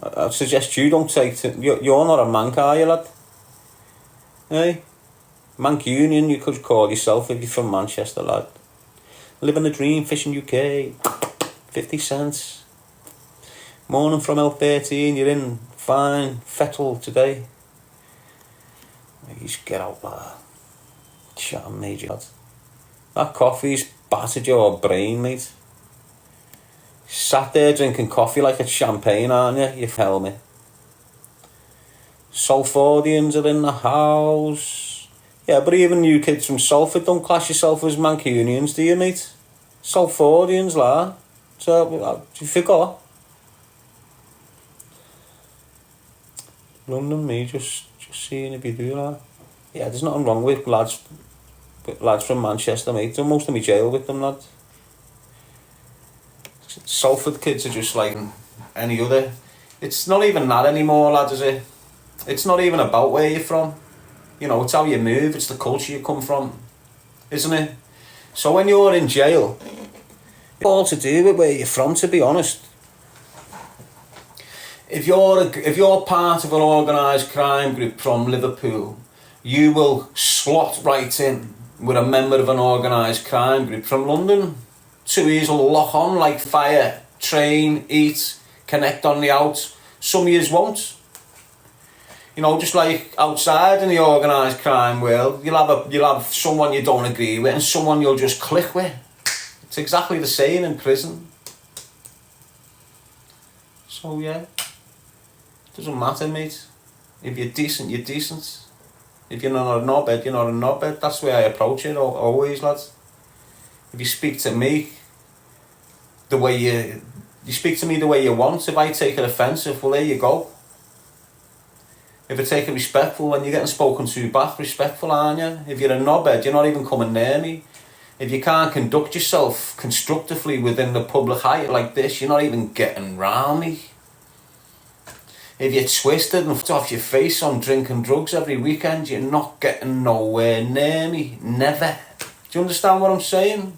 I'd suggest you don't take to... You're not a mank, are you, lad? Hey? Mank Union, you could call yourself if you're from Manchester, lad. Living the dream, fishing UK. 50 cents. Morning from L13, you're in fine fettle today. You just get out there. Chat and major, lad. That coffee's battered your brain, mate. Sat there drinking coffee like it's champagne, aren't you? You tell me. Salfordians are in the house. Yeah, but even you kids from Salford don't class yourself as Mancunians, do you, mate? Salfordians, la. So, you forgot. London, me, just seeing if you do that. Yeah, there's nothing wrong with lads from Manchester, mate. Done most of me jail with them, lad. Salford kids are just like any other. It's not even that anymore, lads, is it? It's not even about where you're from. You know, it's how you move, it's the culture you come from, isn't it? So when you're in jail, it's all to do with where you're from, to be honest. If you're part of an organised crime group from Liverpool, you will slot right in with a member of an organised crime group from London. Two ears will lock on like fire, train, eat, connect on the out. Some years won't. You know, just like outside in the organised crime world, you'll have someone you don't agree with and someone you'll just click with. It's exactly the same in prison. So yeah, doesn't matter, mate. If you're decent, you're decent. If you're not a knobhead, you're not a knobhead. That's the way I approach it, always, lads. If you speak to me the way you speak to me the way you want, if I take it offensive, well, there you go. If I take it respectful, when you're getting spoken to back, respectful, aren't you? If you're a knobhead, you're not even coming near me. If you can't conduct yourself constructively within the public eye like this, you're not even getting round me. If you're twisted and off your face on drinking drugs every weekend, you're not getting nowhere near me. Never. Do you understand what I'm saying?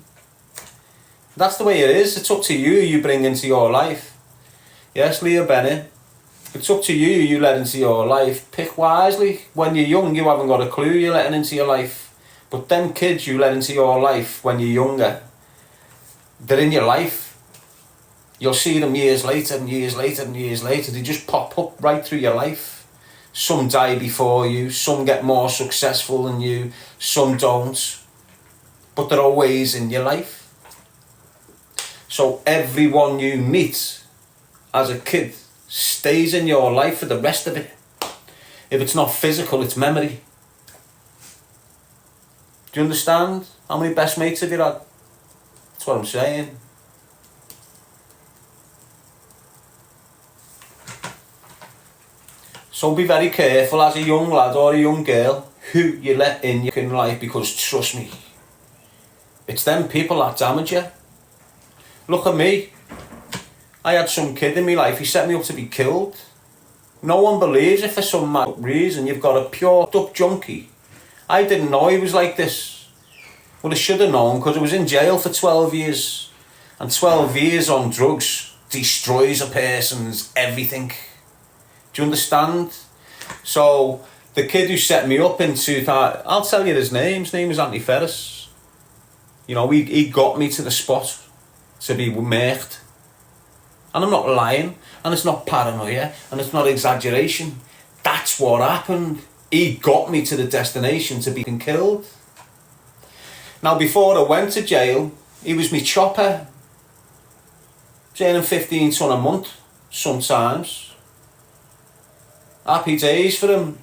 That's the way it is. It's up to you who you bring into your life. Yes, Leah Bennett. It's up to you who you let into your life. Pick wisely. When you're young, you haven't got a clue you're letting into your life. But them kids you let into your life when you're younger, they're in your life. You'll see them years later and years later and years later. They just pop up right through your life. Some die before you. Some get more successful than you. Some don't. But they're always in your life. So everyone you meet as a kid stays in your life for the rest of it. If it's not physical, it's memory. Do you understand? How many best mates have you had? That's what I'm saying. So be very careful as a young lad or a young girl who you let in your life, because trust me, it's them people that damage you. Look at me. I had some kid in my life, he set me up to be killed. No one believes it for some mad reason. You've got a pure up junkie. I didn't know he was like this. Well, I should have known, because I was in jail for 12 years. And 12 years on drugs destroys a person's everything. Do you understand? So, the kid who set me up in 2000, I'll tell you his name. His name is Antony Ferris. You know, he got me to the spot to be murked. And I'm not lying, and it's not paranoia, and it's not exaggeration. That's what happened. He got me to the destination to be killed. Now, before I went to jail, he was my chopper. Earning 15 ton a month, sometimes. Happy days for him.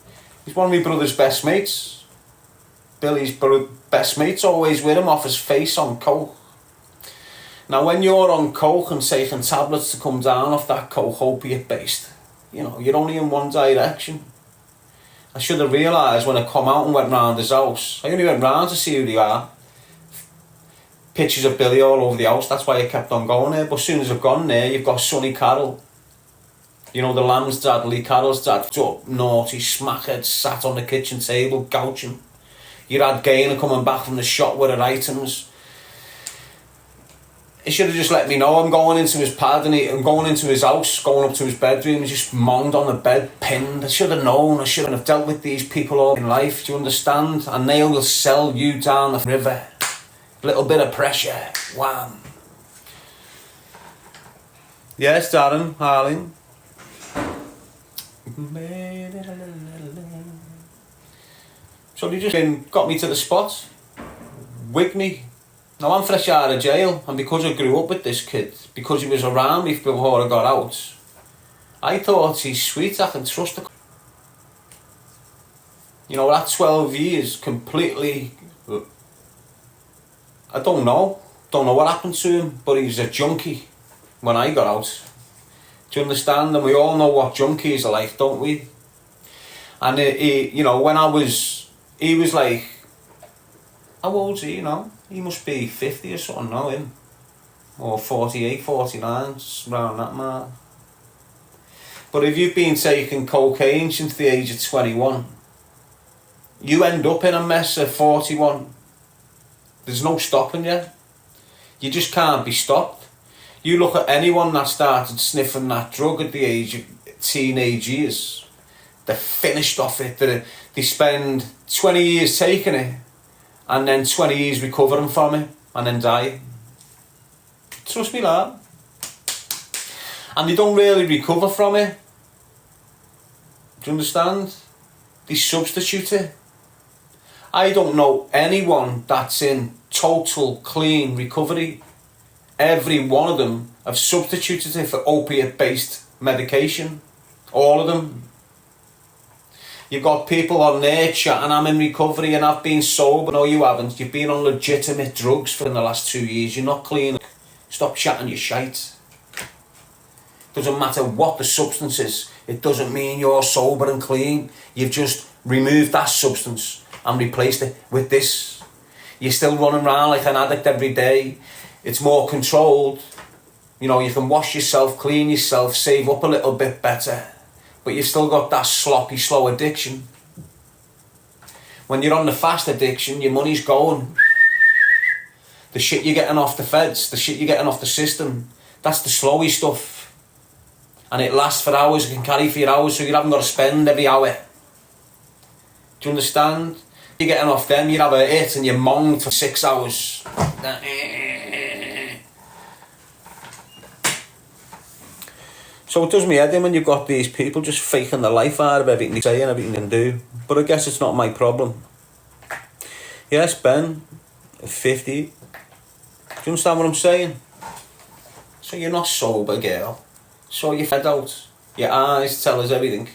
He's one of my brother's best mates. Billy's best mate's always with him, off his face on coke. Now, when you're on coke and taking tablets to come down off that coke opiate based, you know, you're only in one direction. I should have realised when I come out and went round his house. I only went round to see who they are. Pictures of Billy all over the house, that's why I kept on going there. But as soon as I've gone there, you've got Sonny Carroll. You know, the Lamb's dad, Lee Carroll's dad, up, naughty, smackhead, sat on the kitchen table, gouching. You had Gaynor coming back from the shop with her items. He should have just let me know I'm going into his pad and I'm going into his house, going up to his bedroom and just moaned on the bed, pinned. I should have known. I shouldn't have dealt with these people all in life. Do you understand? And they will sell you down the river. A little bit of pressure. Wham. Yes, Darren, Harling. So they just got me to the spot, wigged me. Now I'm fresh out of jail, and because I grew up with this kid, because he was around me before I got out, I thought he's sweet, I can trust him. You know, that 12 years completely, I don't know what happened to him, but he was a junkie when I got out. Do you understand? And we all know what junkies are like, don't we? And you know, he was like, how old's he, you know? He must be 50 or something now, him. Or 48, 49, around that mark. But if you've been taking cocaine since the age of 21, you end up in a mess at 41. There's no stopping you. You just can't be stopped. You look at anyone that started sniffing that drug at the age of teenage years, they're finished off it. They spend 20 years taking it, and then 20 years recovering from it, and then die. Trust me, lad. And they don't really recover from it. Do you understand? They substitute it. I don't know anyone that's in total clean recovery. Every one of them have substituted it for opiate-based medication. All of them. You've got people on there chatting, I'm in recovery and I've been sober. No, you haven't. You've been on legitimate drugs for the last 2 years. You're not clean. Stop chatting your shite. Doesn't matter what the substance is. It doesn't mean you're sober and clean. You've just removed that substance and replaced it with this. You're still running around like an addict every day. It's more controlled. You know, you can wash yourself, clean yourself, save up a little bit better. But you've still got that sloppy, slow addiction. When you're on the fast addiction, your money's going. The shit you're getting off the feds, the shit you're getting off the system, that's the slowy stuff. And it lasts for hours, it can carry for your hours, so you haven't got to spend every hour. Do you understand? You're getting off them, you have a hit and you're monged for 6 hours. So it does me head in when you've got these people just faking the life out of everything they say and everything they do. But I guess it's not my problem. Yes, Ben, 50. Do you understand what I'm saying? So you're not sober, girl. So you're fed out. Your eyes tell us everything.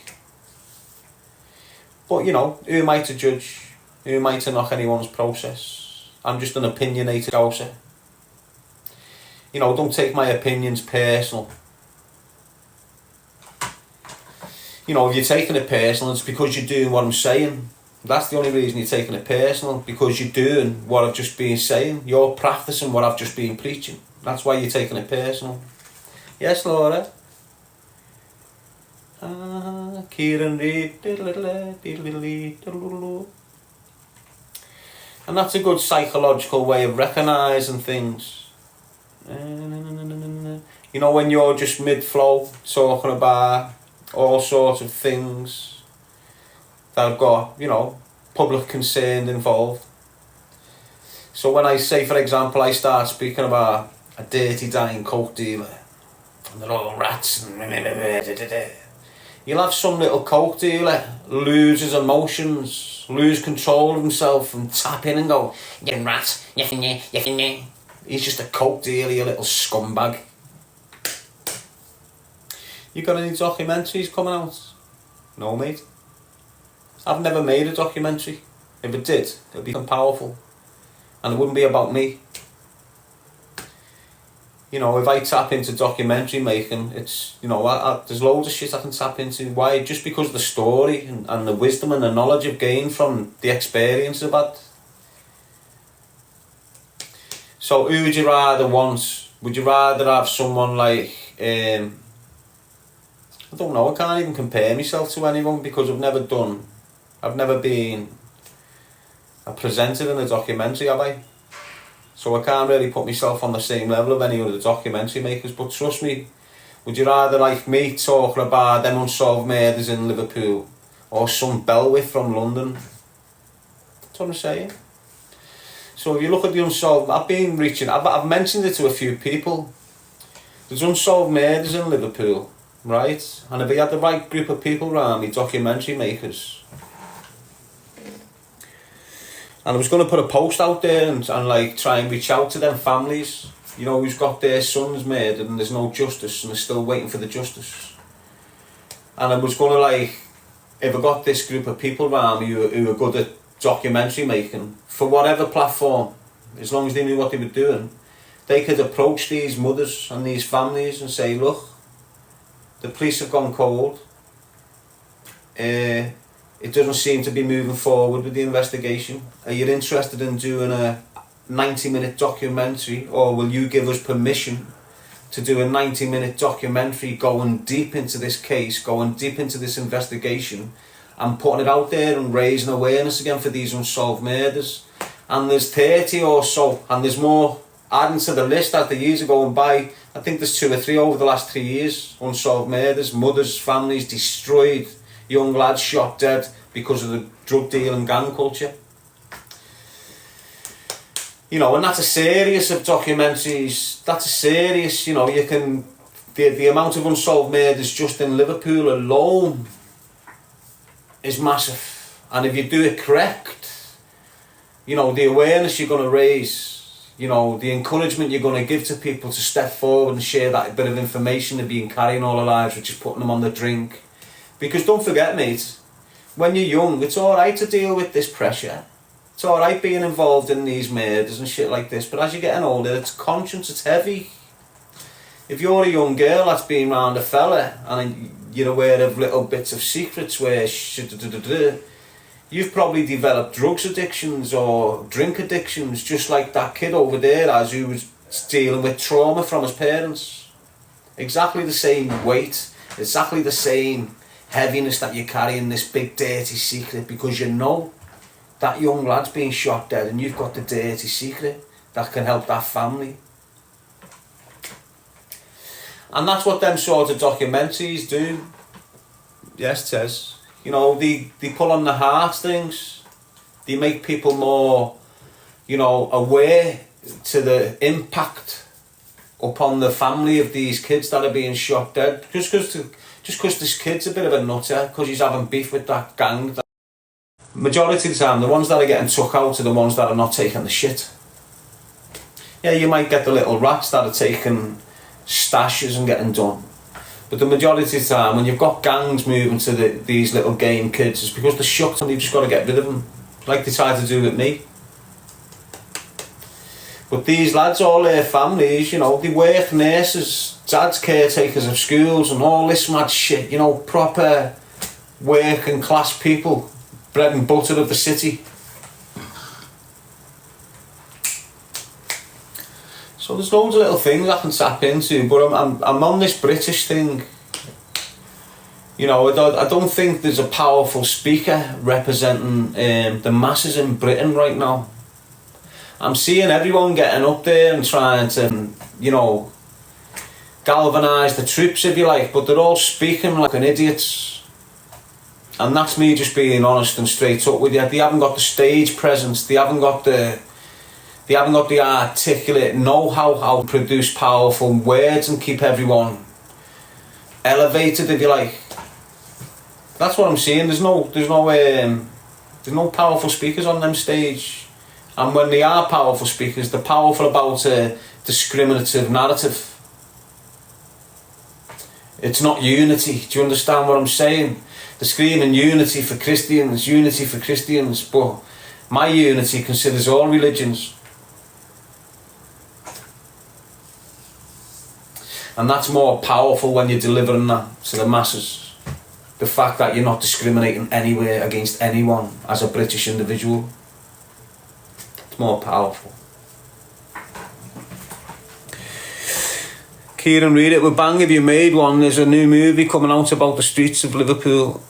But, you know, who am I to judge? Who am I to knock anyone's process? I'm just an opinionated scouser. You know, don't take my opinions personal. You know, if you're taking it personal, it's because you're doing what I'm saying. That's the only reason you're taking it personal, because you're doing what I've just been saying. You're practicing what I've just been preaching. That's why you're taking it personal. Yes, Laura? Kieran Reid. And that's a good psychological way of recognising things. You know, when you're just mid-flow talking about all sorts of things that have got, you know, public concern involved. So when I say, for example, I start speaking about a dirty dying coke dealer and they're all rats and you'll have some little coke dealer lose his emotions, lose control of himself and tap in and go, you rat, you. He's just a coke dealer, you little scumbag. You got any documentaries coming out? No, mate. I've never made a documentary. If it did, it would be powerful. And it wouldn't be about me. You know, if I tap into documentary making, it's, you know, there's loads of shit I can tap into. Why? Just because of the story and the wisdom and the knowledge I've gained from the experience I've had. So who would you rather want? Would you rather have someone like... I don't know, I can't even compare myself to anyone because I've never been a presenter in a documentary, have I? So I can't really put myself on the same level of any of the documentary makers, but trust me, would you rather like me talking about them unsolved murders in Liverpool or some bellwith from London? That's what I'm saying. So if you look at the unsolved, I've mentioned it to a few people. There's unsolved murders in Liverpool, right? And if I had the right group of people around me, documentary makers, and I was going to put a post out there and like try and reach out to them families, you know, who's got their sons murdered and there's no justice and they're still waiting for the justice. And I was going to like, if I got this group of people around me who are good at documentary making, for whatever platform, as long as they knew what they were doing, they could approach these mothers and these families and say, look, the police have gone cold. It doesn't seem to be moving forward with the investigation. Are you interested in doing a 90-minute documentary, or will you give us permission to do a 90-minute documentary going deep into this case, going deep into this investigation and putting it out there and raising awareness again for these unsolved murders? And there's 30 or so, and there's more adding to the list as the years are going by. I think there's 2 or 3 over the last 3 years, unsolved murders, mothers, families destroyed, young lads shot dead because of the drug deal and gang culture. You know, and that's a series of documentaries, that's a series, you know, you can, the amount of unsolved murders just in Liverpool alone is massive. And if you do it correct, you know, the awareness you're going to raise, you know, the encouragement you're going to give to people to step forward and share that bit of information they've been carrying all their lives, which is putting them on the drink. Because don't forget, mate, when you're young, it's alright to deal with this pressure. It's alright being involved in these murders and shit like this, but as you're getting older, it's conscience, it's heavy. If you're a young girl that's been around a fella and you're aware of little bits of secrets where you've probably developed drugs addictions or drink addictions, just like that kid over there who was dealing with trauma from his parents. Exactly the same weight, exactly the same heaviness that you're carrying this big dirty secret, because you know that young lad's being shot dead and you've got the dirty secret that can help that family. And that's what them sort of documentaries do. Yes, Tez. You know, they pull on the heartstrings. They make people more, you know, aware to the impact upon the family of these kids that are being shot dead. Just because this kid's a bit of a nutter, because he's having beef with that gang. Majority of the time, the ones that are getting took out are the ones that are not taking the shit. Yeah, you might get the little rats that are taking stashes and getting done. But the majority of the time, when you've got gangs moving to these little game kids, it's because they're shocked and you've just got to get rid of them. Like they tried to do with me. But these lads, all their families, you know, they work, nurses, dads caretakers of schools and all this mad shit, you know, proper working class people, bread and butter of the city. So there's loads of little things I can tap into, but I'm on this British thing. You know, I don't think there's a powerful speaker representing the masses in Britain right now. I'm seeing everyone getting up there and trying to, you know, galvanise the troops, if you like, but they're all speaking like an idiots. And that's me just being honest and straight up with you. They haven't got the stage presence, they haven't got the articulate know-how how to produce powerful words and keep everyone elevated, if you like. That's what I'm saying. There's no powerful speakers on them stage. And when they are powerful speakers, they're powerful about a discriminative narrative. It's not unity. Do you understand what I'm saying? They're screaming unity for Christians, but my unity considers all religions. And that's more powerful when you're delivering that to the masses. The fact that you're not discriminating anywhere against anyone as a British individual. It's more powerful. Kieran, read it. With Bang If You Made One, there's a new movie coming out about the streets of Liverpool.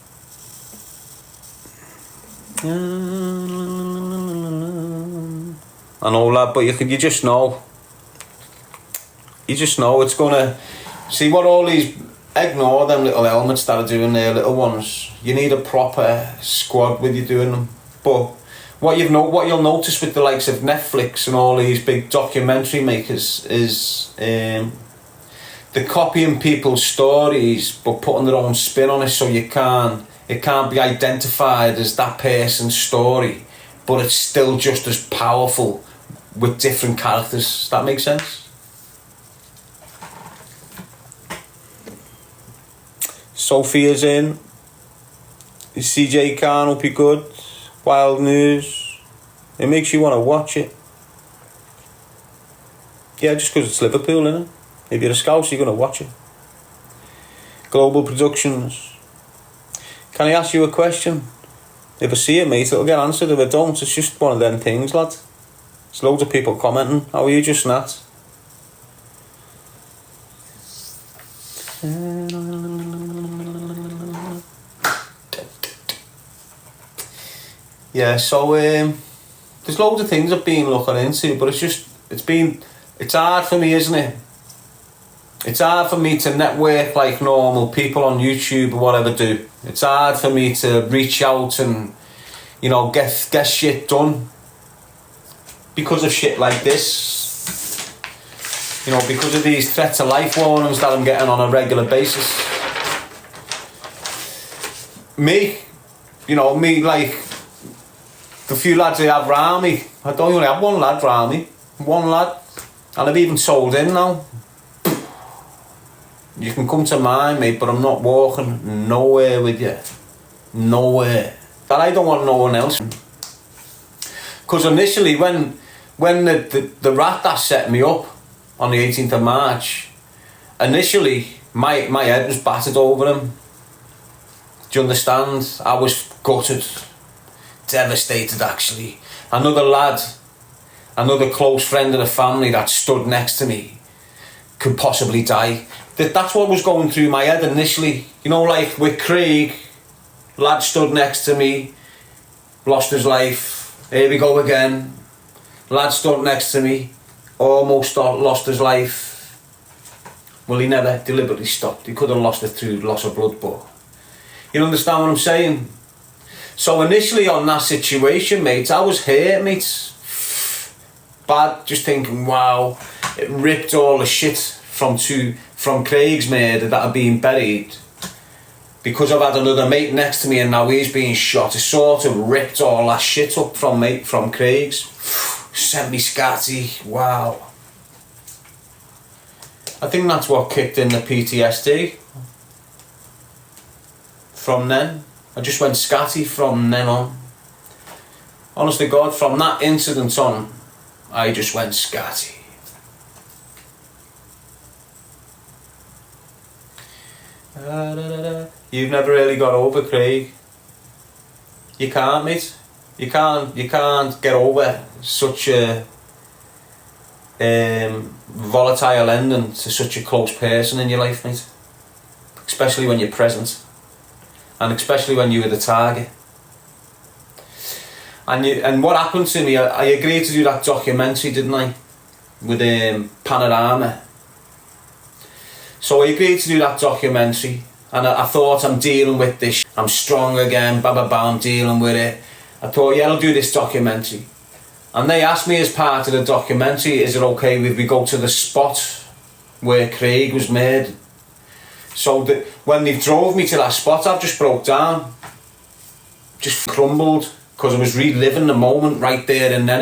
I know, lad, but you just know. You just know it's gonna... See what all these... Ignore them little elements that are doing their little ones. You need a proper squad with you doing them. But what you'll notice with the likes of Netflix and all these big documentary makers is they're copying people's stories but putting their own spin on it, so it can't be identified as that person's story, but it's still just as powerful with different characters. Does that make sense? Sophia's in. CJ Khan will be good. Wild news. It makes you want to watch it. Yeah, just because it's Liverpool, innit? If you're a Scouse, you're going to watch it. Global Productions. Can I ask you a question? If I see it, mate, it'll get answered. If I don't, it's just one of them things, lad. There's loads of people commenting. How are you just not? Yeah, so there's loads of things I've been looking into, but it's hard for me, isn't it? It's hard for me to network like normal people on YouTube or whatever do. It's hard for me to reach out and, you know, get shit done because of shit like this. You know, because of these threats of life warnings that I'm getting on a regular basis. Me, like, the few lads I have round me, I don't only have one lad round me. One lad. And I've even told him now, you can come to mine, mate, but I'm not walking nowhere with you. Nowhere. That I don't want no one else. Because initially, when the rat that set me up on the 18th of March, initially, my head was battered over him. Do you understand? I was gutted. Devastated, actually. Another lad, another close friend of the family that stood next to me could possibly die. That's what was going through my head initially. You know, like with Craig, lad stood next to me, lost his life. Here we go again. Lad stood next to me, almost lost his life. Well, he never deliberately stopped. He could have lost it through loss of blood, but you understand what I'm saying? So initially on that situation, mate, I was hurt, mate. Bad, just thinking, wow, it ripped all the shit from Craig's murder that had been buried. Because I've had another mate next to me and now he's being shot, it sort of ripped all that shit up from Craig's. Sent me scatty, wow. I think that's what kicked in the PTSD. From then. I just went scatty from then on. Honest to God, from that incident on, I just went scatty. You've never really got over Craig. You can't, mate. You can't get over such a volatile ending to such a close person in your life, mate. Especially when you're present. And especially when you were the target. And what happened to me, I agreed to do that documentary, didn't I? With Panorama. So I agreed to do that documentary. And I thought, I'm dealing with this. I'm strong again, I'm dealing with it. I thought, yeah, I'll do this documentary. And they asked me as part of the documentary, is it okay if we go to the spot where Craig was murdered? So when they drove me to that spot, I just broke down. Just crumbled. Because I was reliving the moment right there and then.